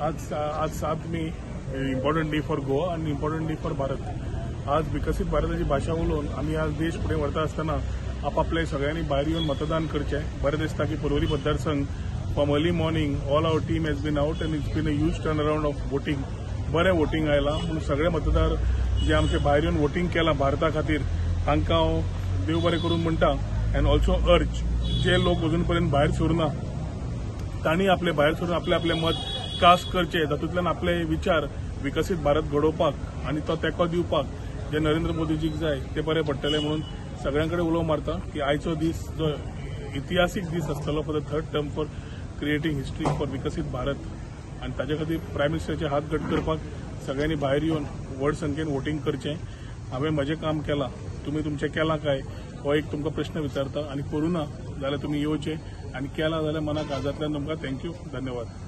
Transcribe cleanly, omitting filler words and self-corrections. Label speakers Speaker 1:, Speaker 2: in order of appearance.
Speaker 1: आज 7 मे important day for Goa आणि important day for Bharat. आज विकसित भारताची भाषा उलोवन आम्ही आज देश पुढे व्हरता असताना आपापल्या सगळ्यांनी भायर येवन मतदान करचें. बरें दिसता की पर्वरी मतदारसंघ from early morning all our team has been out and it's been a huge turn around of voting. बरें वोटिंग आयलां म्हणून सगळे मतदार जे आमचे भायर येवन वोटिंग केलां भारता खातीर तांकां हांव देव बरें करून म्हणटा. अँड ऑल्सो अर्ज जे लोक अजून पर्यंत भायर सरना तांणी आपले भायर सरून आपले मत कास्ट करचे. तातूंतल्यान आपले विचार विकसीत भारत घडोवपाक आनी तो तेंको दिवपाक जे नरेंद्र मोदीजीक जाय ते बरें पडटले म्हणून सगळ्यांकडे उलो मारता की आयचो दीस जो इतिहासीक दीस आसतलो for the third term for creating history for विकसीत भारत. आनी ताचे खातीर प्रायम मिनिस्टराचे हात घट करपाक सगळ्यांनी भायर येवन व्हड संख्येन वोटिंग करचें. हांवें म्हजें काम केलां, तुमी तुमचें केलां काय हो एक तुमकां प्रश्न विचारता. आनी करूं ना जाल्यार तुमी येवचें आनी केलां जाल्यार मनाक आजातल्यान तुमकां थँक्यू, धन्यवाद.